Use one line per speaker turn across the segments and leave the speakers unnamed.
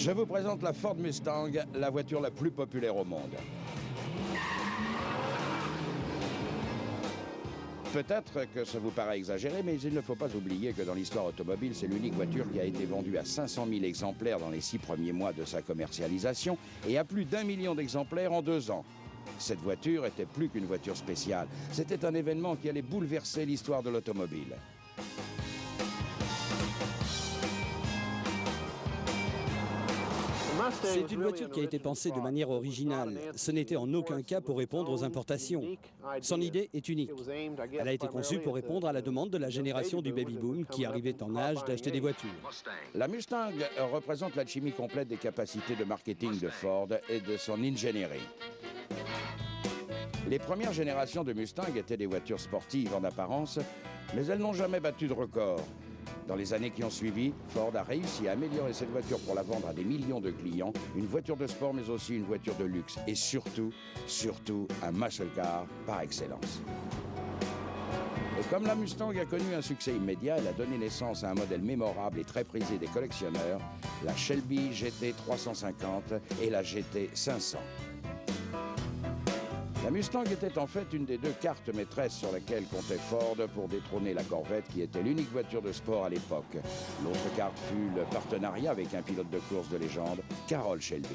Je vous présente la Ford Mustang, la voiture la plus populaire au monde. Peut-être que ça vous paraît exagéré, mais il ne faut pas oublier que dans l'histoire automobile, c'est l'unique voiture qui a été vendue à 500 000 exemplaires dans les 6 premiers mois de sa commercialisation et à plus d'1 million d'exemplaires en 2 ans. Cette voiture était plus qu'une voiture spéciale. C'était un événement qui allait bouleverser l'histoire de l'automobile.
C'est une voiture qui a été pensée de manière originale. Ce n'était en aucun cas pour répondre aux importations. Son idée est unique. Elle a été conçue pour répondre à la demande de la génération du baby-boom qui arrivait en âge d'acheter des voitures.
La Mustang représente la chimie complète des capacités de marketing de Ford et de son ingénierie. Les premières générations de Mustang étaient des voitures sportives en apparence, mais elles n'ont jamais battu de record. Dans les années qui ont suivi, Ford a réussi à améliorer cette voiture pour la vendre à des millions de clients, une voiture de sport mais aussi une voiture de luxe et surtout un muscle car par excellence. Et comme la Mustang a connu un succès immédiat, elle a donné naissance à un modèle mémorable et très prisé des collectionneurs, la Shelby GT 350 et la GT 500. La Mustang était en fait une des 2 cartes maîtresses sur laquelle comptait Ford pour détrôner la Corvette qui était l'unique voiture de sport à l'époque. L'autre carte fut le partenariat avec un pilote de course de légende, Carroll Shelby.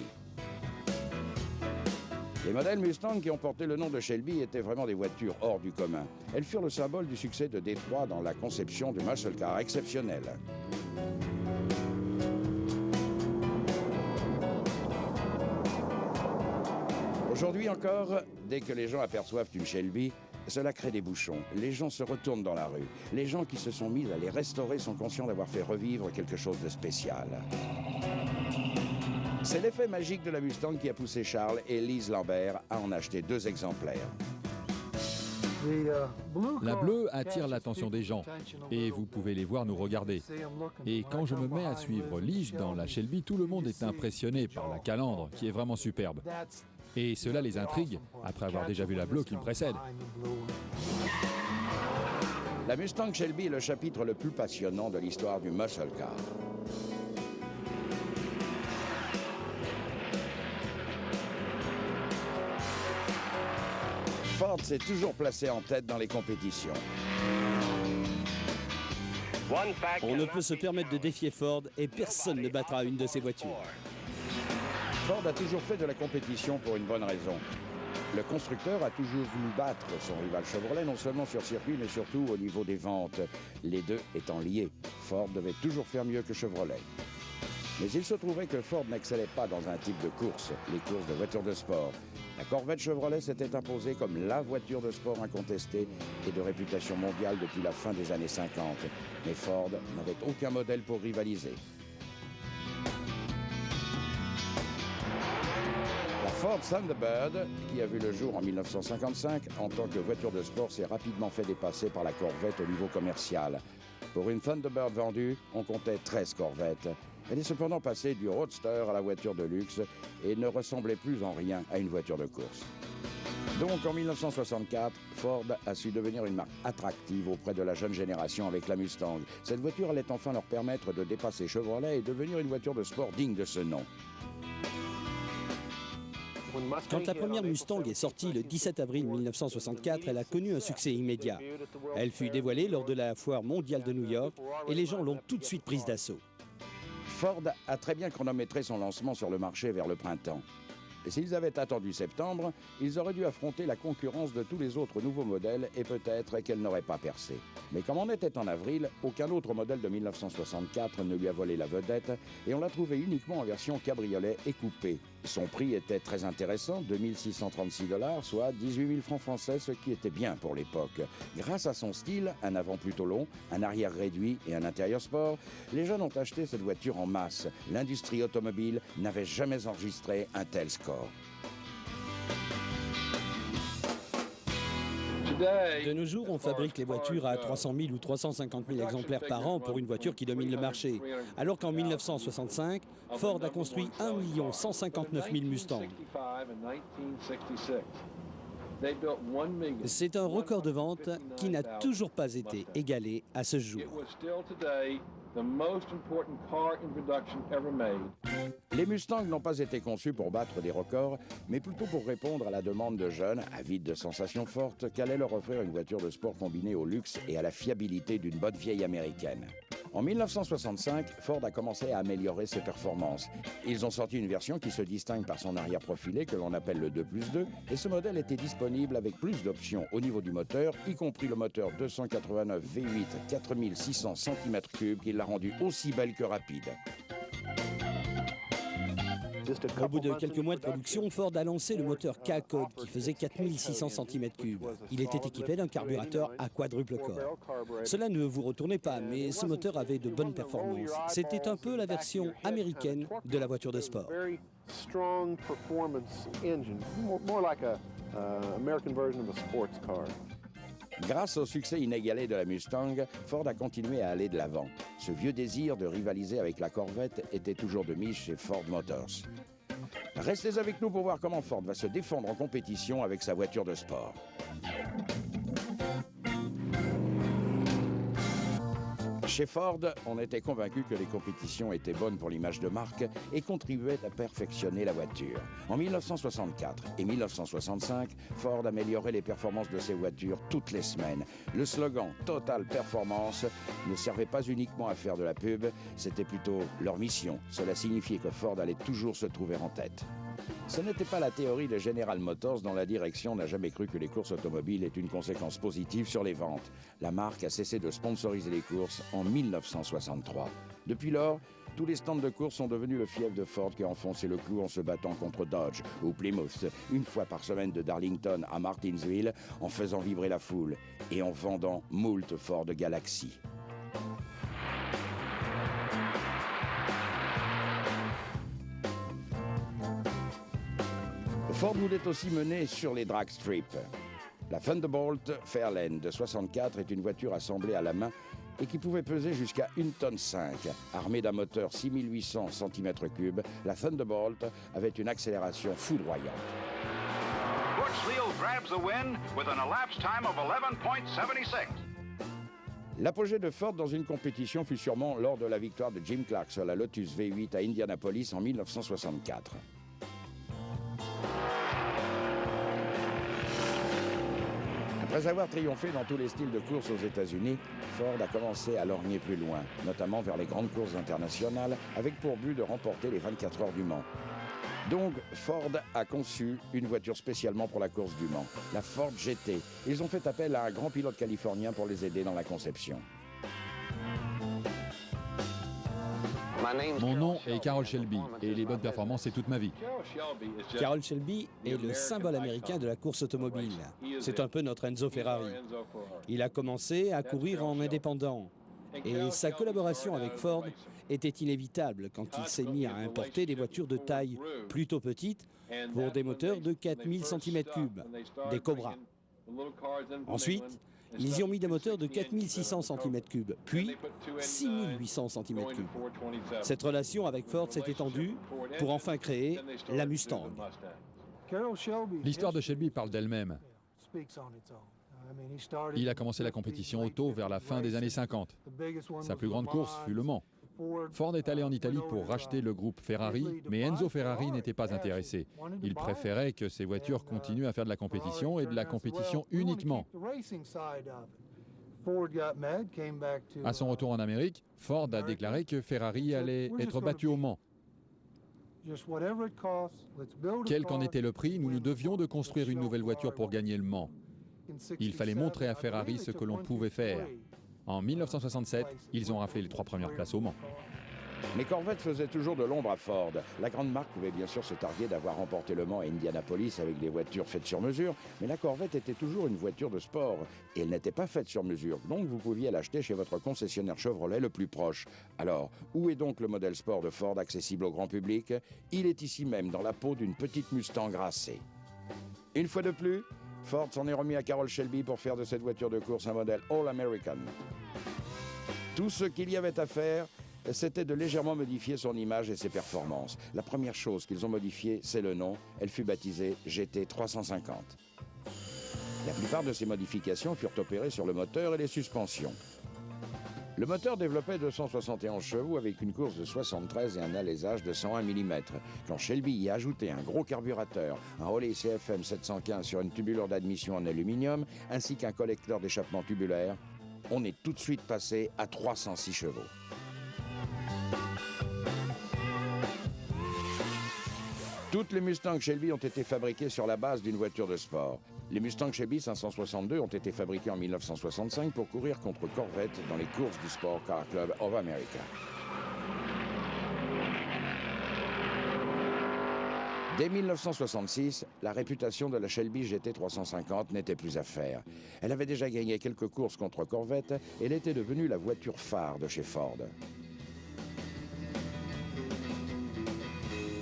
Les modèles Mustang qui ont porté le nom de Shelby étaient vraiment des voitures hors du commun. Elles furent le symbole du succès de Détroit dans la conception du muscle car exceptionnel. Aujourd'hui encore, dès que les gens aperçoivent une Shelby, cela crée des bouchons. Les gens se retournent dans la rue. Les gens qui se sont mis à les restaurer sont conscients d'avoir fait revivre quelque chose de spécial. C'est l'effet magique de la Mustang qui a poussé Charles et Lise Lambert à en acheter 2 exemplaires.
La bleue attire l'attention des gens et vous pouvez les voir nous regarder. Et quand je me mets à suivre Lise dans la Shelby, tout le monde est impressionné par la calandre qui est vraiment superbe. Et cela les intrigue après avoir déjà vu la bleue qui me précède.
La Mustang Shelby est le chapitre le plus passionnant de l'histoire du muscle car. Ford s'est toujours placé en tête dans les compétitions.
On ne peut se permettre de défier Ford et personne ne battra une de ces voitures.
Ford a toujours fait de la compétition pour une bonne raison. Le constructeur a toujours voulu battre son rival Chevrolet, non seulement sur circuit, mais surtout au niveau des ventes. Les 2 étant liés, Ford devait toujours faire mieux que Chevrolet. Mais il se trouvait que Ford n'excellait pas dans un type de course, les courses de voitures de sport. La Corvette Chevrolet s'était imposée comme la voiture de sport incontestée et de réputation mondiale depuis la fin des années 50. Mais Ford n'avait aucun modèle pour rivaliser. La Ford Thunderbird, qui a vu le jour en 1955, en tant que voiture de sport, s'est rapidement fait dépasser par la Corvette au niveau commercial. Pour une Thunderbird vendue, on comptait 13 Corvettes. Elle est cependant passée du roadster à la voiture de luxe et ne ressemblait plus en rien à une voiture de course. Donc en 1964, Ford a su devenir une marque attractive auprès de la jeune génération avec la Mustang. Cette voiture allait enfin leur permettre de dépasser Chevrolet et devenir une voiture de sport digne de ce nom.
Quand la première Mustang est sortie le 17 avril 1964, elle a connu un succès immédiat. Elle fut dévoilée lors de la foire mondiale de New York et les gens l'ont tout de suite prise d'assaut.
Ford a très bien chronométré son lancement sur le marché vers le printemps. Et s'ils avaient attendu septembre, ils auraient dû affronter la concurrence de tous les autres nouveaux modèles et peut-être qu'elle n'aurait pas percé. Mais comme on était en avril, aucun autre modèle de 1964 ne lui a volé la vedette et on l'a trouvé uniquement en version cabriolet et coupé. Son prix était très intéressant, 2 636 $, soit 18 000 francs français, ce qui était bien pour l'époque. Grâce à son style, un avant plutôt long, un arrière réduit et un intérieur sport, les jeunes ont acheté cette voiture en masse. L'industrie automobile n'avait jamais enregistré un tel score.
De nos jours, on fabrique les voitures à 300 000 ou 350 000 exemplaires par an pour une voiture qui domine le marché. Alors qu'en 1965, Ford a construit 1 159 000 Mustangs. C'est un record de vente qui n'a toujours pas été égalé à ce jour.
Les Mustangs n'ont pas été conçus pour battre des records, mais plutôt pour répondre à la demande de jeunes, avides de sensations fortes, qu'allait leur offrir une voiture de sport combinée au luxe et à la fiabilité d'une bonne vieille américaine. En 1965, Ford a commencé à améliorer ses performances. Ils ont sorti une version qui se distingue par son arrière profilé, que l'on appelle le 2+2, et ce modèle était disponible avec plus d'options au niveau du moteur, y compris le moteur 289 V8 4600 cm3 qui l'a rendu aussi belle que rapide.
Au bout de quelques mois de production, Ford a lancé le moteur K-Code qui faisait 4600 cm3. Il était équipé d'un carburateur à quadruple corps. Cela ne vous retournait pas, mais ce moteur avait de bonnes performances. C'était un peu la version américaine de la voiture de sport.
Grâce au succès inégalé de la Mustang, Ford a continué à aller de l'avant. Ce vieux désir de rivaliser avec la Corvette était toujours de mise chez Ford Motors. Restez avec nous pour voir comment Ford va se défendre en compétition avec sa voiture de sport. Chez Ford, on était convaincu que les compétitions étaient bonnes pour l'image de marque et contribuaient à perfectionner la voiture. En 1964 et 1965, Ford améliorait les performances de ses voitures toutes les semaines. Le slogan « Total Performance » ne servait pas uniquement à faire de la pub, c'était plutôt leur mission. Cela signifiait que Ford allait toujours se trouver en tête. Ce n'était pas la théorie de General Motors dont la direction n'a jamais cru que les courses automobiles aient une conséquence positive sur les ventes. La marque a cessé de sponsoriser les courses en 1963. Depuis lors, tous les stands de course sont devenus le fief de Ford qui a enfoncé le clou en se battant contre Dodge ou Plymouth, une fois par semaine de Darlington à Martinsville, en faisant vibrer la foule et en vendant moult Ford Galaxy. Ford voulait aussi mener sur les drag strips. La Thunderbolt Fairlane de 64 est une voiture assemblée à la main et qui pouvait peser jusqu'à 1,5 tonne. Armée d'un moteur 6800 cm3, la Thunderbolt avait une accélération foudroyante. L'apogée de Ford dans une compétition fut sûrement lors de la victoire de Jim Clark sur la Lotus V8 à Indianapolis en 1964. Après avoir triomphé dans tous les styles de course aux États-Unis, Ford a commencé à lorgner plus loin, notamment vers les grandes courses internationales, avec pour but de remporter les 24 heures du Mans. Donc, Ford a conçu une voiture spécialement pour la course du Mans, la Ford GT. Ils ont fait appel à un grand pilote californien pour les aider dans la conception.
Mon nom est Carroll Shelby et les bonnes performances, c'est toute ma vie.
Carroll Shelby est le symbole américain de la course automobile. C'est un peu notre Enzo Ferrari. Il a commencé à courir en indépendant et sa collaboration avec Ford était inévitable quand il s'est mis à importer des voitures de taille plutôt petite pour des moteurs de 4000 cm3, des Cobra. Ensuite, ils y ont mis des moteurs de 4600 cm3, puis 6800 cm3. Cette relation avec Ford s'est étendue pour enfin créer la Mustang.
L'histoire de Shelby parle d'elle-même. Il a commencé la compétition auto vers la fin des années 50. Sa plus grande course fut Le Mans. Ford est allé en Italie pour racheter le groupe Ferrari, mais Enzo Ferrari n'était pas intéressé. Il préférait que ses voitures continuent à faire de la compétition et de la compétition uniquement. À son retour en Amérique, Ford a déclaré que Ferrari allait être battu au Mans. Quel qu'en était le prix, nous devions de construire une nouvelle voiture pour gagner le Mans. Il fallait montrer à Ferrari ce que l'on pouvait faire. En 1967, ils ont raflé les 3 premières places au Mans.
Mais Corvette faisait toujours de l'ombre à Ford. La grande marque pouvait bien sûr se targuer d'avoir remporté Le Mans et Indianapolis avec des voitures faites sur mesure, mais la Corvette était toujours une voiture de sport et elle n'était pas faite sur mesure. Donc vous pouviez l'acheter chez votre concessionnaire Chevrolet le plus proche. Alors, où est donc le modèle sport de Ford accessible au grand public? Il est ici même, dans la peau d'une petite Mustang racée. Une fois de plus, Ford s'en est remis à Carroll Shelby pour faire de cette voiture de course un modèle All-American. Tout ce qu'il y avait à faire, c'était de légèrement modifier son image et ses performances. La première chose qu'ils ont modifiée, c'est le nom. Elle fut baptisée GT350. La plupart de ces modifications furent opérées sur le moteur et les suspensions. Le moteur développait 271 chevaux avec une course de 73 et un alésage de 101 mm. Quand Shelby y a ajouté un gros carburateur, un relais CFM 715 sur une tubulure d'admission en aluminium, ainsi qu'un collecteur d'échappement tubulaire, on est tout de suite passé à 306 chevaux. Toutes les Mustang Shelby ont été fabriquées sur la base d'une voiture de sport. Les Mustang Shelby 562 ont été fabriqués en 1965 pour courir contre Corvette dans les courses du Sport Car Club of America. Dès 1966, la réputation de la Shelby GT 350 n'était plus à faire. Elle avait déjà gagné quelques courses contre Corvette et elle était devenue la voiture phare de chez Ford.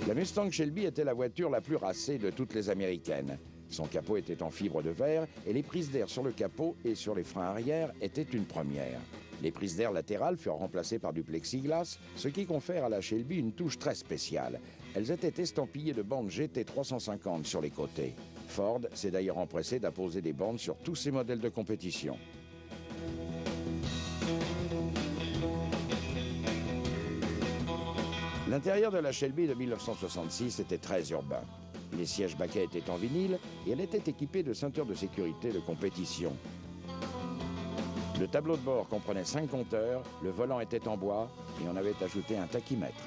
La Mustang Shelby était la voiture la plus racée de toutes les américaines. Son capot était en fibre de verre et les prises d'air sur le capot et sur les freins arrière étaient une première. Les prises d'air latérales furent remplacées par du plexiglas, ce qui confère à la Shelby une touche très spéciale. Elles étaient estampillées de bandes GT 350 sur les côtés. Ford s'est d'ailleurs empressé d'apposer des bandes sur tous ses modèles de compétition. L'intérieur de la Shelby de 1966 était très urbain. Les sièges baquets étaient en vinyle et elle était équipée de ceintures de sécurité de compétition. Le tableau de bord comprenait 5 compteurs, le volant était en bois et on avait ajouté un tachymètre.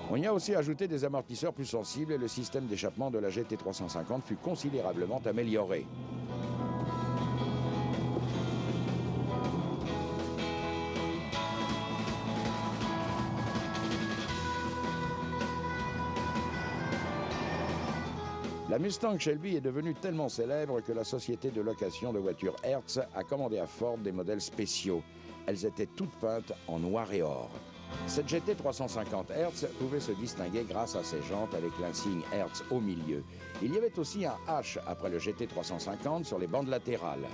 On y a aussi ajouté des amortisseurs plus sensibles et le système d'échappement de la GT 350 fut considérablement amélioré. La Mustang Shelby est devenue tellement célèbre que la société de location de voitures Hertz a commandé à Ford des modèles spéciaux. Elles étaient toutes peintes en noir et or. Cette GT 350 Hertz pouvait se distinguer grâce à ses jantes avec l'insigne Hertz au milieu. Il y avait aussi un H après le GT 350 sur les bandes latérales.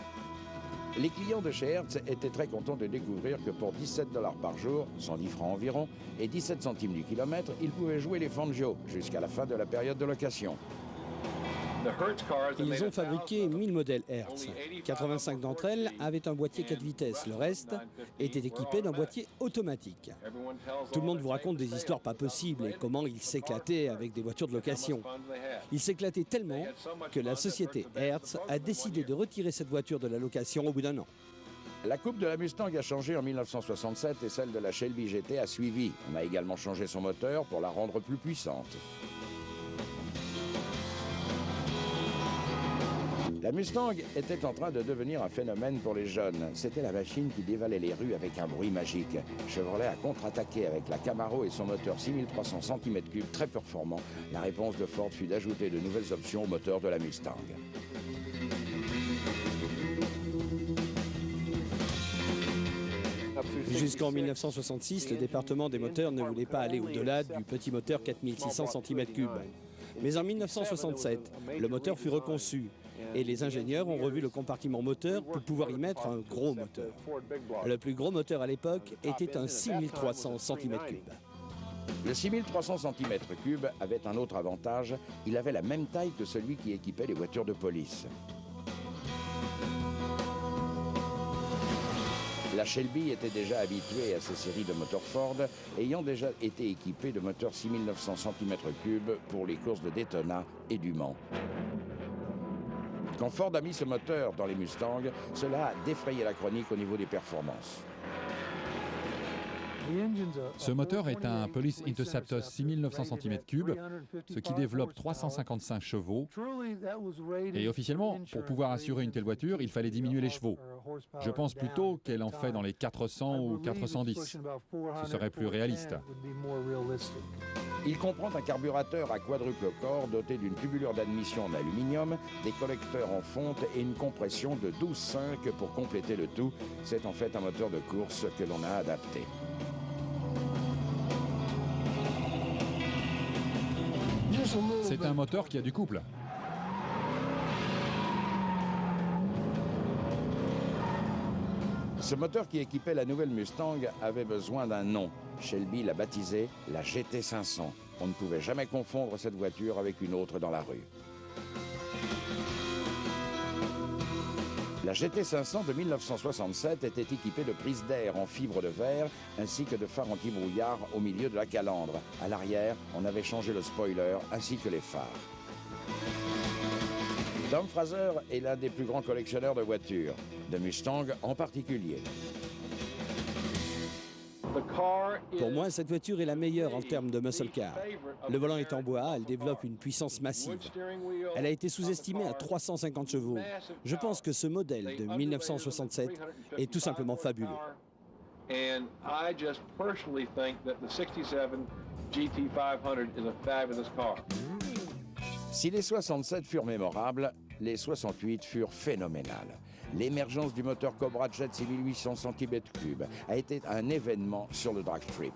Les clients de chez Hertz étaient très contents de découvrir que pour 17 $ par jour, 110 francs environ, et 17 centimes du kilomètre, ils pouvaient jouer les Fangio jusqu'à la fin de la période de location.
Ils ont fabriqué 1000 modèles Hertz. 85 d'entre elles avaient un boîtier 4 vitesses. Le reste était équipé d'un boîtier automatique. Tout le monde vous raconte des histoires pas possibles et comment ils s'éclataient avec des voitures de location. Ils s'éclataient tellement que la société Hertz a décidé de retirer cette voiture de la location au bout d'un an.
La coupe de la Mustang a changé en 1967 et celle de la Shelby GT a suivi. On a également changé son moteur pour la rendre plus puissante. La Mustang était en train de devenir un phénomène pour les jeunes. C'était la machine qui dévalait les rues avec un bruit magique. Chevrolet a contre-attaqué avec la Camaro et son moteur 6300 cm3 très performant. La réponse de Ford fut d'ajouter de nouvelles options au moteur de la Mustang.
Jusqu'en 1966, le département des moteurs ne voulait pas aller au-delà du petit moteur 4600 cm3. Mais en 1967, le moteur fut reconçu et les ingénieurs ont revu le compartiment moteur pour pouvoir y mettre un gros moteur. Le plus gros moteur à l'époque était un 6300 cm3.
Le 6300 cm3 avait un autre avantage, il avait la même taille que celui qui équipait les voitures de police. La Shelby était déjà habituée à ces séries de moteurs Ford, ayant déjà été équipée de moteurs 6900 cm3 pour les courses de Daytona et du Mans. Quand Ford a mis ce moteur dans les Mustangs, cela a défrayé la chronique au niveau des performances.
Ce moteur est un Police Interceptor 6900 cm3, ce qui développe 355 chevaux. Et officiellement, pour pouvoir assurer une telle voiture, il fallait diminuer les chevaux. Je pense plutôt qu'elle en fait dans les 400 ou 410. Ce serait plus réaliste.
Il comprend un carburateur à quadruple corps doté d'une tubulure d'admission en aluminium, des collecteurs en fonte et une compression de 12,5 pour compléter le tout. C'est en fait un moteur de course que l'on a adapté.
C'est un moteur qui a du couple.
Ce moteur qui équipait la nouvelle Mustang avait besoin d'un nom. Shelby l'a baptisé la GT500. On ne pouvait jamais confondre cette voiture avec une autre dans la rue. La GT500 de 1967 était équipée de prises d'air en fibre de verre ainsi que de phares anti-brouillard au milieu de la calandre. À l'arrière, on avait changé le spoiler ainsi que les phares. Tom Fraser est l'un des plus grands collectionneurs de voitures, de Mustang en particulier.
Pour moi, cette voiture est la meilleure en termes de muscle car. Le volant est en bois, elle développe une puissance massive. Elle a été sous-estimée à 350 chevaux. Je pense que ce modèle de 1967 est tout simplement fabuleux.
Si les 67 furent mémorables, les 68 furent phénoménales. L'émergence du moteur Cobra Jet 6800 cm3 a été un événement sur le drag strip.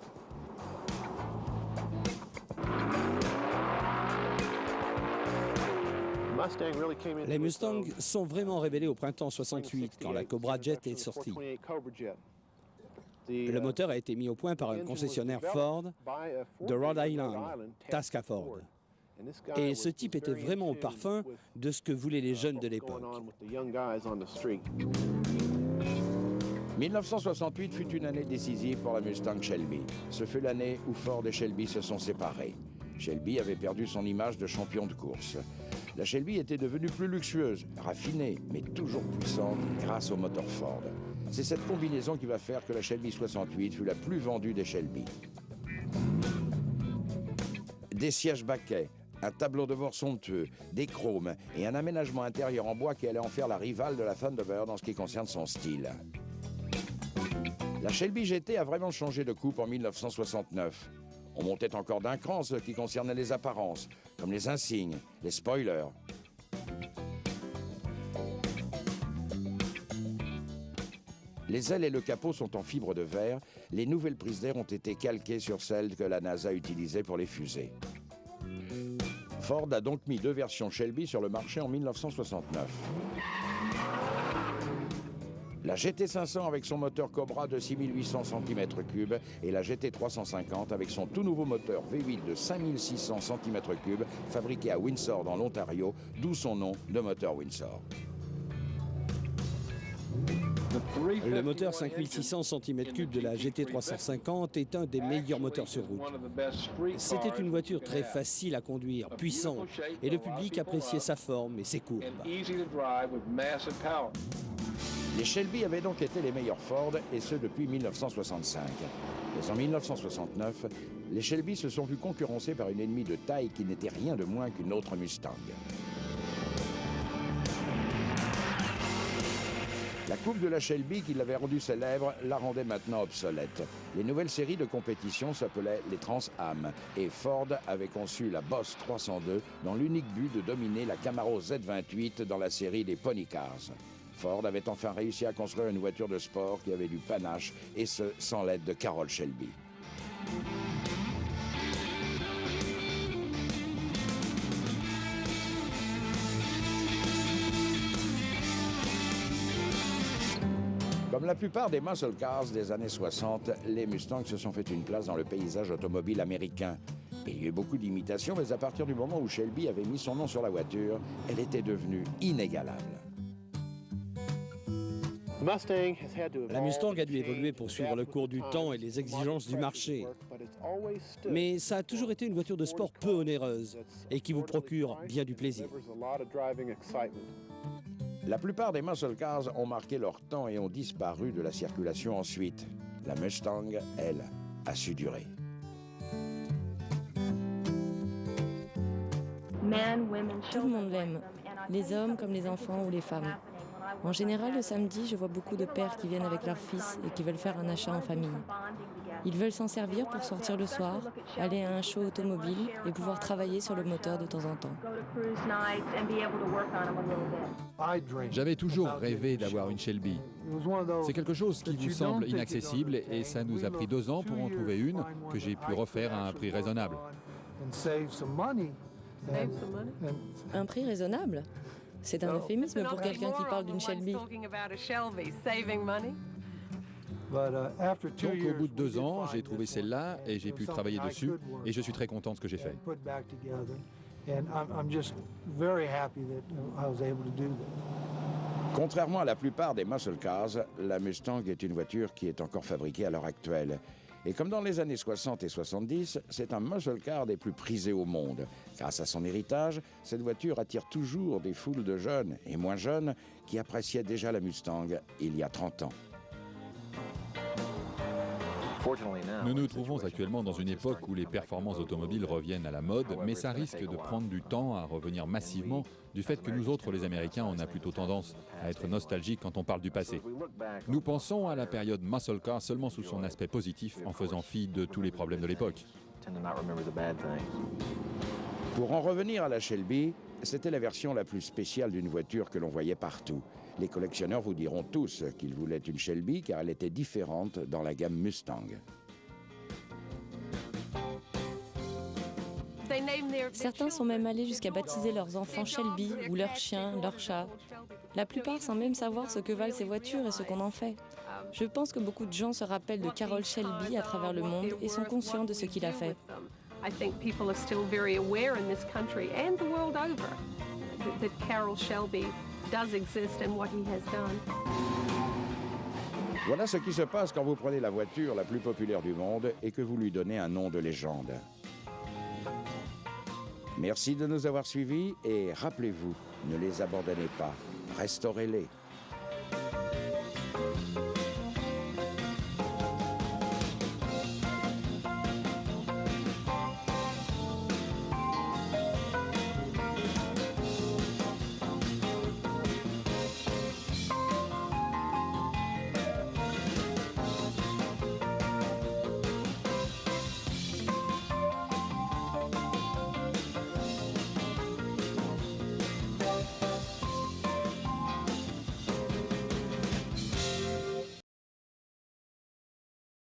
Les Mustangs sont vraiment révélés au printemps 68 quand la Cobra Jet est sortie. Le moteur a été mis au point par un concessionnaire Ford de Rhode Island, Tascaford. Et ce type était vraiment au parfum de ce que voulaient les jeunes de l'époque.
1968 fut une année décisive pour la Mustang Shelby. Ce fut l'année où Ford et Shelby se sont séparés. Shelby avait perdu son image de champion de course. La Shelby était devenue plus luxueuse, raffinée, mais toujours puissante grâce au moteur Ford. C'est cette combinaison qui va faire que la Shelby 68 fut la plus vendue des Shelby. Des sièges baquets, un tableau de bord somptueux, des chromes et un aménagement intérieur en bois qui allait en faire la rivale de la Thunderbird en ce qui concerne son style. La Shelby GT a vraiment changé de coupe en 1969. On montait encore d'un cran ce qui concernait les apparences, comme les insignes, les spoilers. Les ailes et le capot sont en fibre de verre. Les nouvelles prises d'air ont été calquées sur celles que la NASA utilisait pour les fusées. Ford a donc mis deux versions Shelby sur le marché en 1969. La GT500 avec son moteur Cobra de 6800 cm3 et la GT350 avec son tout nouveau moteur V8 de 5600 cm3 fabriqué à Windsor dans l'Ontario, d'où son nom de moteur Windsor.
Le moteur 5600 cm3 de la GT350 est un des meilleurs moteurs sur route. C'était une voiture très facile à conduire, puissante, et le public appréciait sa forme et ses courbes.
Les Shelby avaient donc été les meilleurs Ford, et ce depuis 1965. Mais en 1969, les Shelby se sont vus concurrencés par une ennemie de taille qui n'était rien de moins qu'une autre Mustang. La coupe de la Shelby qui l'avait rendue célèbre la rendait maintenant obsolète. Les nouvelles séries de compétition s'appelaient les Trans-Am et Ford avait conçu la Boss 302 dans l'unique but de dominer la Camaro Z28 dans la série des Pony Cars. Ford avait enfin réussi à construire une voiture de sport qui avait du panache, et ce, sans l'aide de Carroll Shelby. Comme la plupart des muscle cars des années 60, les Mustangs se sont fait une place dans le paysage automobile américain. Il y a eu beaucoup d'imitations, mais à partir du moment où Shelby avait mis son nom sur la voiture, elle était devenue inégalable.
La Mustang a dû évoluer pour suivre le cours du temps et les exigences du marché. Mais ça a toujours été une voiture de sport peu onéreuse et qui vous procure bien du plaisir.
La plupart des muscle cars ont marqué leur temps et ont disparu de la circulation ensuite. La Mustang, elle, a su durer.
Tout le monde l'aime, les hommes comme les enfants ou les femmes. En général, le samedi, je vois beaucoup de pères qui viennent avec leurs fils et qui veulent faire un achat en famille. Ils veulent s'en servir pour sortir le soir, aller à un show automobile et pouvoir travailler sur le moteur de temps en temps.
J'avais toujours rêvé d'avoir une Shelby. C'est quelque chose qui vous semble inaccessible et ça nous a pris 2 ans pour en trouver une que j'ai pu refaire à un prix raisonnable.
Un prix raisonnable ? C'est un euphémisme pour quelqu'un qui parle d'une Shelby.
Donc au bout de 2 ans, j'ai trouvé celle-là et j'ai pu travailler dessus et je suis très content de ce que j'ai fait.
Contrairement à la plupart des muscle cars, la Mustang est une voiture qui est encore fabriquée à l'heure actuelle. Et comme dans les années 60 et 70, c'est un muscle car des plus prisés au monde. Grâce à son héritage, cette voiture attire toujours des foules de jeunes et moins jeunes qui appréciaient déjà la Mustang il y a 30 ans.
Nous nous trouvons actuellement dans une époque où les performances automobiles reviennent à la mode, mais ça risque de prendre du temps à revenir massivement du fait que nous autres, les Américains, on a plutôt tendance à être nostalgiques quand on parle du passé. Nous pensons à la période muscle car seulement sous son aspect positif, en faisant fi de tous les problèmes de l'époque.
Pour en revenir à la Shelby, c'était la version la plus spéciale d'une voiture que l'on voyait partout. Les collectionneurs vous diront tous qu'ils voulaient une Shelby car elle était différente dans la gamme Mustang.
Certains sont même allés jusqu'à baptiser leurs enfants Shelby ou leurs chiens, leurs chats. La plupart sans même savoir ce que valent ces voitures et ce qu'on en fait. Je pense que beaucoup de gens se rappellent de Carroll Shelby à travers le monde et sont conscients de ce qu'il a fait.
I think people are still very aware in this country and the world over that Carroll Shelby does exist and what he has done.
Voilà ce qui se passe quand vous prenez la voiture la plus populaire du monde et que vous lui donnez un nom de légende. Merci de nous avoir suivis et rappelez-vous, ne les abandonnez pas, restaurez-les.